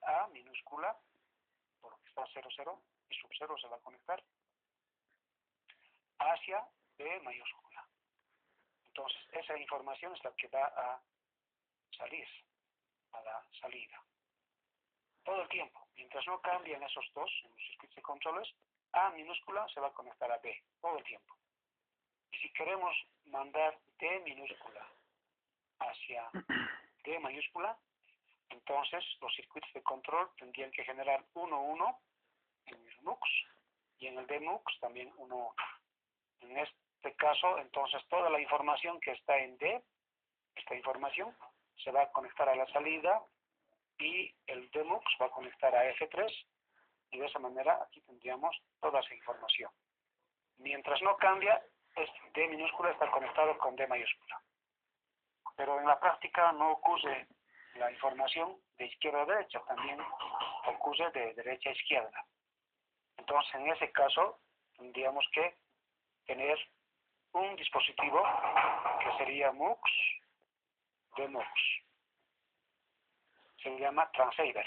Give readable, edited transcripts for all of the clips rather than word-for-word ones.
A minúscula, por lo que está 0, 0, y sub 0 se va a conectar hacia B mayúscula. Entonces, esa información es la que va a salir, a la salida. Todo el tiempo, mientras no cambien esos dos en los circuitos de controles, A minúscula se va a conectar a B, todo el tiempo. Y si queremos mandar D minúscula hacia D mayúscula, entonces los circuitos de control tendrían que generar 1, 1 en el MUX y en el DMUX también 1, 1. En este caso, entonces toda la información que está en D, esta información se va a conectar a la salida y el DMUX va a conectar a F3 y de esa manera aquí tendríamos toda esa información. Mientras no cambia, este D minúscula está conectado con D mayúscula. Pero en la práctica no ocurre la información de izquierda a derecha, también ocurre de derecha a izquierda. Entonces, en ese caso, tendríamos que tener un dispositivo que sería MUX, DMUX. Se llama transceiver.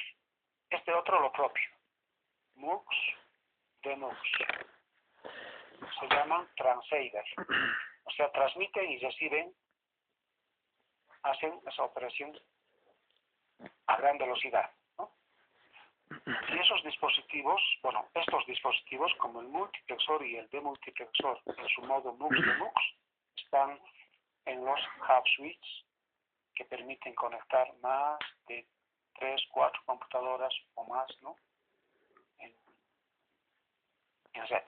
Este otro lo propio. MUX, DMUX. Se llaman transceiver. O sea, transmiten y reciben, hacen esa operación a gran velocidad, ¿no? Y esos dispositivos, bueno, estos dispositivos como el multiplexor y el demultiplexor en su modo MUX-DMUX están en los hub switches que permiten conectar más de 3, 4 computadoras o más, ¿no? En red.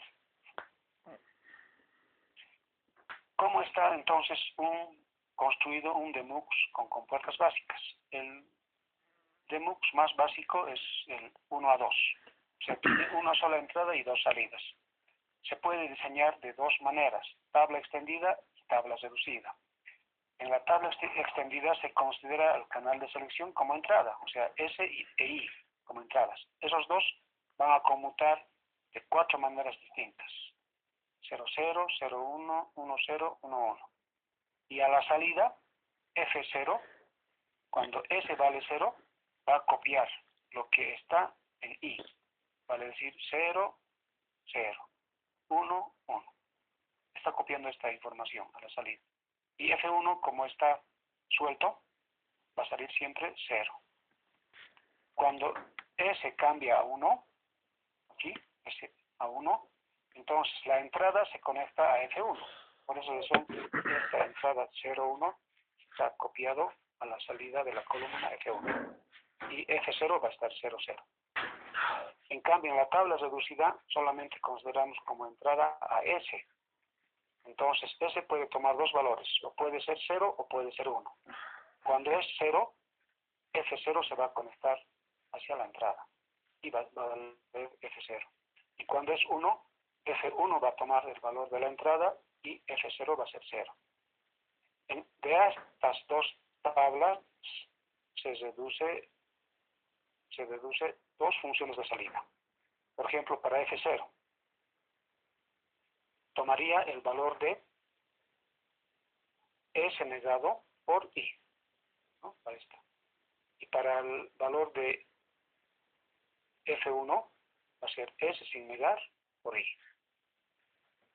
¿Cómo está entonces construido un DMUX con compuertas básicas? El DMUX más básico es el 1 a 2. O sea, tiene una sola entrada y dos salidas. Se puede diseñar de dos maneras, tabla extendida y tabla reducida. En la tabla extendida se considera el canal de selección como entrada, o sea, S e I como entradas. Esos dos van a conmutar de 4 maneras distintas. 0, 0, 0, 1, 1, 0, 1, 1. Y a la salida, F0, cuando S vale 0, va a copiar lo que está en I. Vale decir 0, 0, 1, 1. Está copiando esta información a la salida. Y F1, como está suelto, va a salir siempre 0. Cuando S cambia a 1, aquí, S a 1, entonces la entrada se conecta a F1. Por eso esta entrada 0, 1 está copiado a la salida de la columna F1. Y F0 va a estar 0, 0. En cambio, en la tabla reducida solamente consideramos como entrada a S. Entonces, S puede tomar dos valores, o puede ser 0 o puede ser 1. Cuando es 0, F0 se va a conectar hacia la entrada y va a valer F0. Y cuando es 1, F1 va a tomar el valor de la entrada y F0 va a ser 0. De estas dos tablas se deduce dos funciones de salida. Por ejemplo, para F0, tomaría el valor de S negado por I, ¿no? Ahí está. Y para el valor de F1 va a ser S sin negar por I.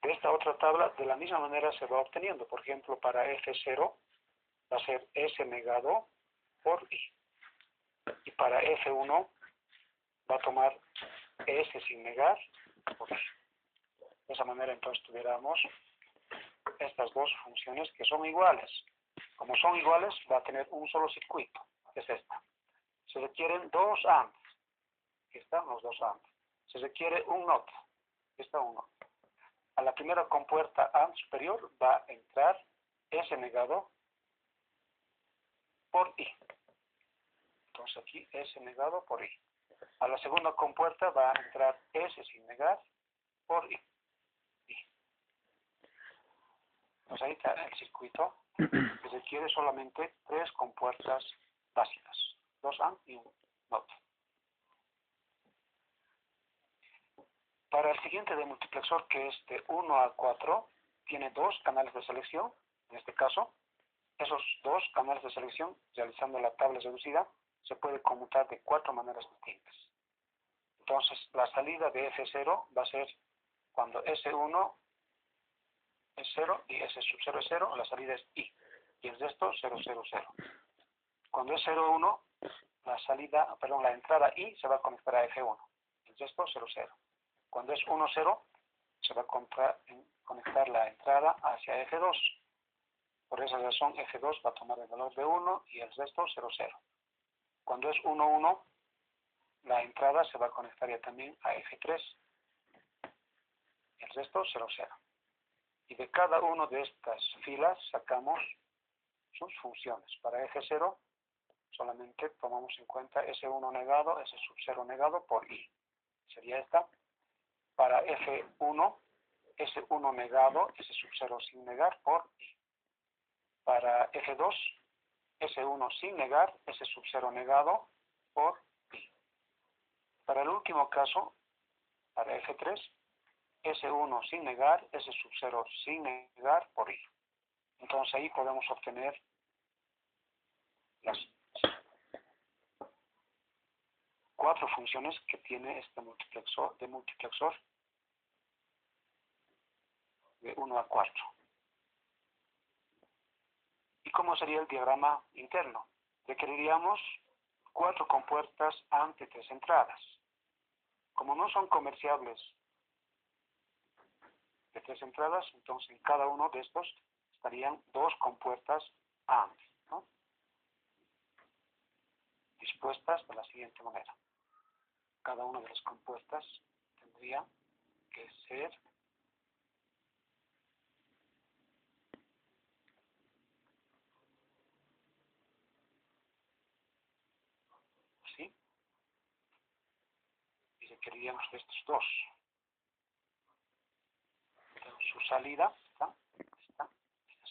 De esta otra tabla, de la misma manera se va obteniendo. Por ejemplo, para F0 va a ser S negado por I. Y para F1 va a tomar S sin negar por I. De esa manera entonces tuviéramos estas dos funciones que son iguales. Como son iguales, va a tener un solo circuito, que es esta. Se requieren 2 amps. Aquí están los 2 amps. Se requiere un NOT. Aquí está un NOT. A la primera compuerta AND superior va a entrar S negado por I. Entonces aquí S negado por I. A la segunda compuerta va a entrar S sin negar por I. Pues ahí está el circuito que requiere solamente 3 compuertas básicas, 2 AND y un NOT. Para el siguiente demultiplexor, que es de 1 a 4, tiene 2 canales de selección. En este caso, esos 2 canales de selección, realizando la tabla reducida, se puede conmutar de 4 maneras distintas. Entonces, la salida de F0 va a ser cuando S1 es 0 y S sub 0 es 0, la salida es I. Y el resto 0, 0, 0. Cuando es 0, 1, la entrada I se va a conectar a F1. El resto 0, 0. Cuando es 1, 0, se va a conectar la entrada hacia F2. Por esa razón, F2 va a tomar el valor de 1 y el resto 0, 0. Cuando es 1, 1, la entrada se va a conectar ya también a F3. El resto 0, 0. Y de cada una de estas filas sacamos sus funciones. Para F0 solamente tomamos en cuenta S1 negado, S sub 0 negado por I. Sería esta. Para F1, S1 negado, S sub 0 sin negar por I. Para F2, S1 sin negar, S sub 0 negado por I. Para el último caso, para F3, S1 sin negar, S sub 0 sin negar por I. Entonces ahí podemos obtener las 4 funciones que tiene este multiplexor de 1 a 4. ¿Y cómo sería el diagrama interno? Requeriríamos 4 compuertas ante 3 entradas. Como no son comerciables de 3 entradas, entonces en cada uno de estos estarían 2 compuertas AND, ¿no? Dispuestas de la siguiente manera. Cada una de las compuertas tendría que ser así, y requeriríamos de estos 2. Entonces, su salida, esta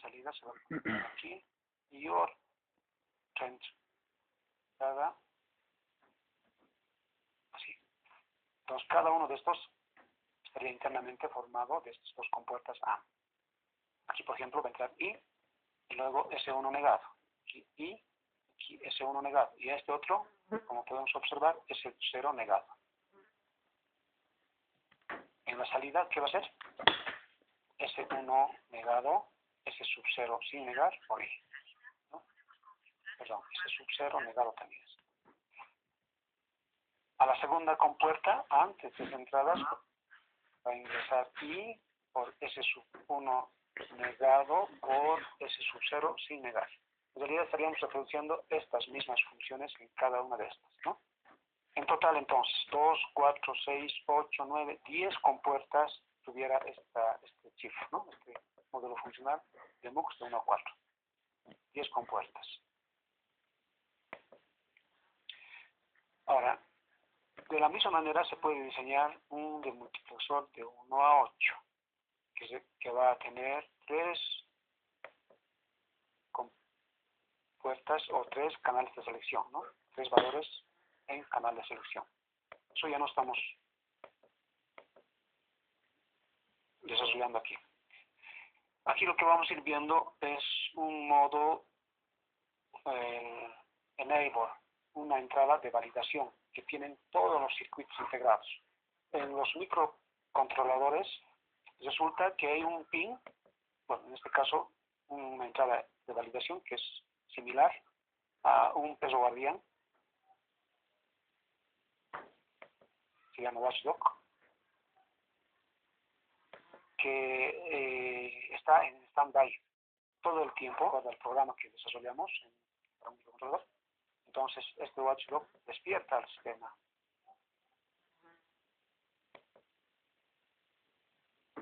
salida se va a poner aquí, y your entrada, así. Entonces, cada uno de estos estaría internamente formado de estas 2 compuertas AND. Aquí, por ejemplo, va a entrar I, y luego S1 negado. Aquí I, aquí S1 negado. Y a este otro, como podemos observar, S0 negado. En la salida, ¿qué va a ser? S1 negado, S sub 0 sin negar, por I. ¿No? Perdón, S sub 0 negado también. A la segunda compuerta, antes de 3 entradas, va a ingresar I por S sub 1 negado por S sub 0 sin negar. En realidad estaríamos reproduciendo estas mismas funciones en cada una de estas, ¿no? En total, entonces, 2, 4, 6, 8, 9, 10 compuertas tuviera este chifre, ¿no? Este modelo funcional de MUX de 1 a 4. 10 compuertas. Ahora, de la misma manera se puede diseñar un demultiplexor de 1 a 8, que va a tener 3 compuertas o 3 canales de selección, ¿no? 3 valores en canal de selección. Eso ya no estamos desarrollando aquí. Aquí lo que vamos a ir viendo es un modo enable, una entrada de validación que tienen todos los circuitos integrados. En los microcontroladores resulta que hay un pin, bueno, en este caso una entrada de validación que es similar a un perro guardián, se llama watchdog, que está en stand-by todo el tiempo del programa que desarrollamos para un microcontrolador. Entonces, este watchdog despierta al sistema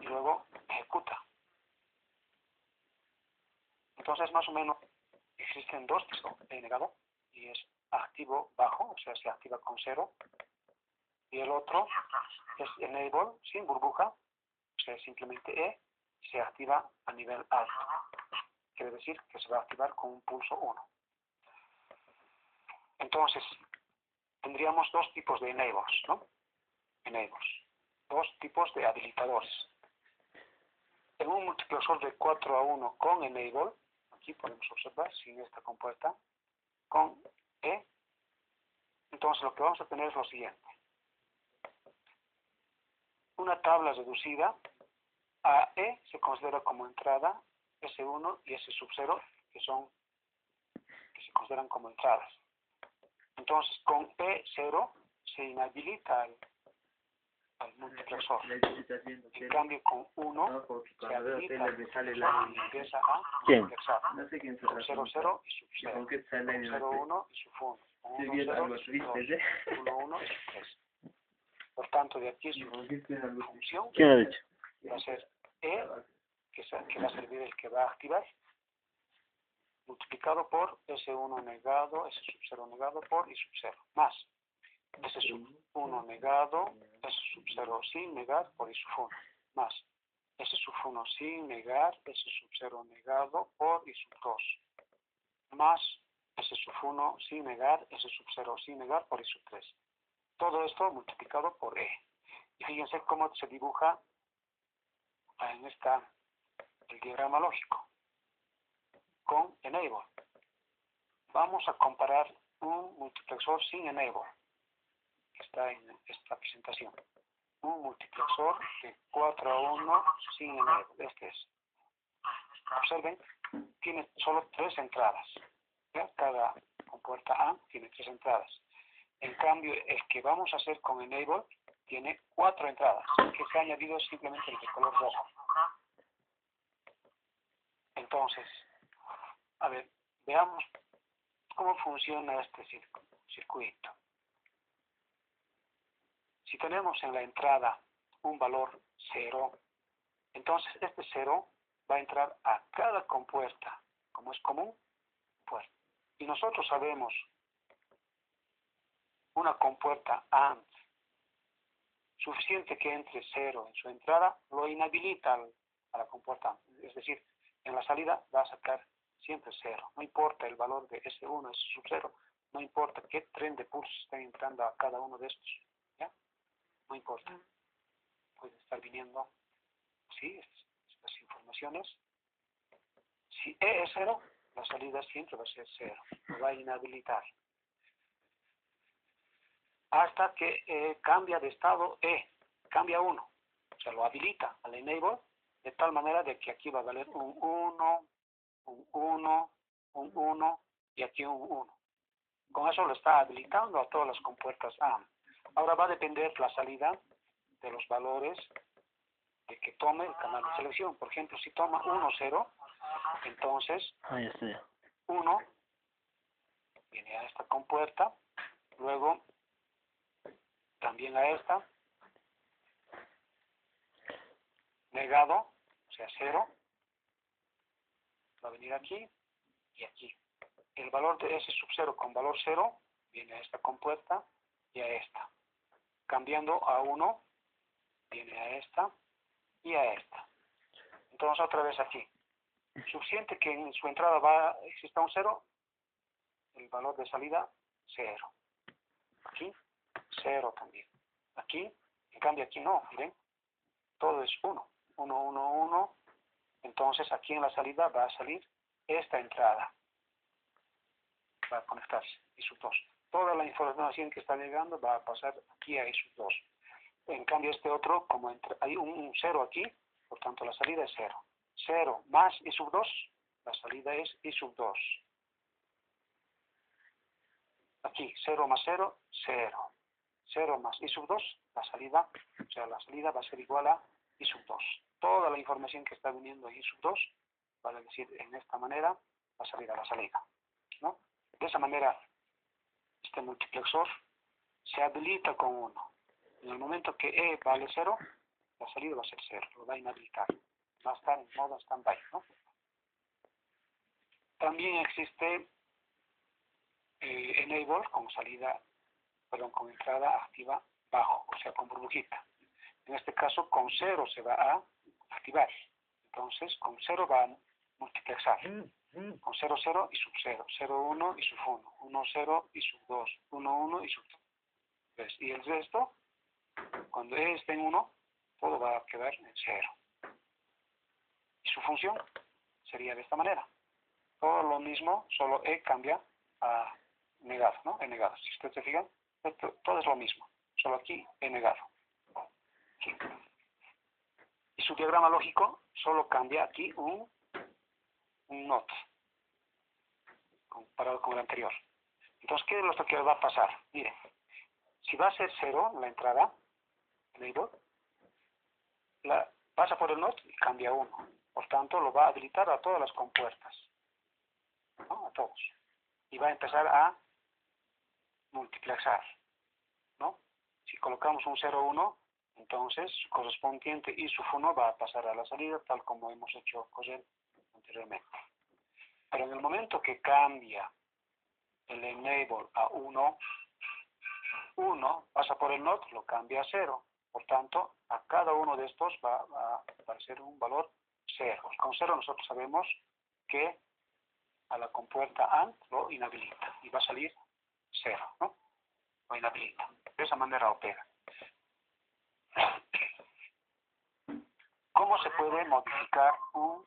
y luego ejecuta. Entonces, más o menos, existen 2 tipos de negado, y es activo bajo, o sea, se activa con 0, y el otro es enable sin burbuja, o sea, simplemente E, se activa a nivel alto. Quiere decir que se va a activar con un pulso 1. Entonces, tendríamos 2 tipos de enables, ¿no? Enables. 2 tipos de habilitadores. En un multiplexor de 4 a 1 con enable, aquí podemos observar, sin esta compuerta, con E, Entonces lo que vamos a tener es lo siguiente. Una tabla reducida a E se considera como entrada, S1 y S0 que se consideran como entradas. Entonces con E0 se inhabilita al multiplexor. En cambio con 1 se habilita al multiplexor y empieza a multiplexar. Con 0,0 y sub 0. Con 0,1 y sub 1. Con 1,0 y sub 2. 1,1 y sub 3. Por tanto, de aquí su función va a ser E, que va a servir el que va a activar, multiplicado por S1 negado, S sub 0 negado por I sub 0, más S sub 1 negado, S sub 0 sin negar por I sub 1, más S sub 1 sin negar, S sub 0 negado por I sub 2, más S sub 1 sin negar, S sub 0 sin negar por I sub 3. Todo esto multiplicado por E. Y fíjense cómo se dibuja en el diagrama lógico con enable. Vamos a comparar un multiplexor sin enable, que está en esta presentación. Un multiplexor de 4 a 1 sin enable. Este es. Observen, tiene solo 3 entradas. ¿Ya? Cada compuerta A tiene 3 entradas. En cambio, el que vamos a hacer con enable tiene 4 entradas, que se ha añadido simplemente el de color rojo. Entonces, a ver, veamos cómo funciona este circuito. Si tenemos en la entrada un valor 0, entonces este 0 va a entrar a cada compuerta, como es común, pues. Y nosotros sabemos una compuerta AND suficiente que entre 0 en su entrada, lo inhabilita a la compuerta AND. Es decir, en la salida va a sacar siempre 0. No importa el valor de S1, S sub 0, no importa qué tren de pulsos estén entrando a cada uno de estos. ¿Ya? No importa. Puede estar viniendo, sí, estas informaciones. Si E es 0, la salida siempre va a ser 0. Lo va a inhabilitar. Hasta que cambia de estado E, cambia 1. O sea, lo habilita al enable de tal manera de que aquí va a valer un 1, un 1, un 1 y aquí un 1. Con eso lo está habilitando a todas las compuertas A. Ahora va a depender la salida de los valores de que tome el canal de selección. Por ejemplo, si toma 1, 0, entonces 1 viene a esta compuerta, luego también a esta, negado, o sea 0, va a venir aquí y aquí. El valor de S sub 0 con valor 0 viene a esta compuerta y a esta. Cambiando a 1, viene a esta y a esta. Entonces otra vez aquí. Suficiente que en su entrada exista un 0, el valor de salida 0. Aquí 0 también. Aquí, en cambio aquí no, miren, todo es 1. 1, 1, 1. Entonces aquí en la salida va a salir esta entrada. Va a conectarse, I sub 2. Toda la información que está llegando va a pasar aquí a I sub 2. En cambio este otro, como hay un 0 aquí, por tanto la salida es 0. 0 más I sub 2, la salida es I sub 2. Aquí 0 más 0, 0. 0 más I sub 2, la salida va a ser igual a I sub 2. Toda la información que está viniendo en I sub 2, vale decir, en esta manera, va a salir a la salida, ¿no? De esa manera, este multiplexor se habilita con 1. En el momento que E vale 0, la salida va a ser 0, lo va a inhabilitar. Va a estar en modo stand-by, ¿no? También existe enable con con entrada activa bajo, o sea, con burbujita. En este caso, con 0 se va a activar. Entonces, con 0 va a multiplexar. Con 0, 0 y sub 0. 0, 1 y sub 1. 1, 0 y sub 2. 1, 1 y sub 3. Y el resto, cuando E esté en 1, todo va a quedar en 0. Y su función sería de esta manera. Todo lo mismo, solo E cambia a negado, ¿no? He negado. Si ustedes se fijan, todo es lo mismo, solo aquí he negado. Aquí. Y su diagrama lógico solo cambia aquí un not, comparado con el anterior. Entonces, ¿qué es lo que va a pasar? Miren, si va a ser 0 la entrada, enable, pasa por el not y cambia 1. Por tanto, lo va a habilitar a todas las compuertas, ¿no? A todos. Y va a empezar a multiplexar, ¿no? Si colocamos un 0, 1, entonces su correspondiente y su 1 va a pasar a la salida, tal como hemos hecho con él anteriormente. Pero en el momento que cambia el enable a 1, 1 pasa por el not, lo cambia a 0. Por tanto, a cada uno de estos va a aparecer un valor 0. Con 0 nosotros sabemos que a la compuerta AND lo inhabilita y va a salir 0, ¿no? Lo inhabilita. De esa manera opera. ¿Cómo se puede modificar un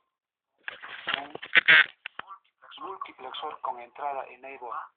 multiplexor con entrada enable